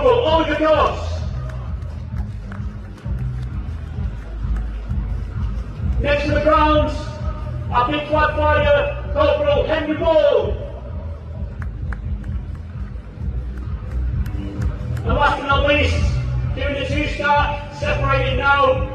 Corporal Olga Goss. Next to the grounds, our big flag fighter, Corporal Henry Ball. And last but not least, doing the two-start, separated now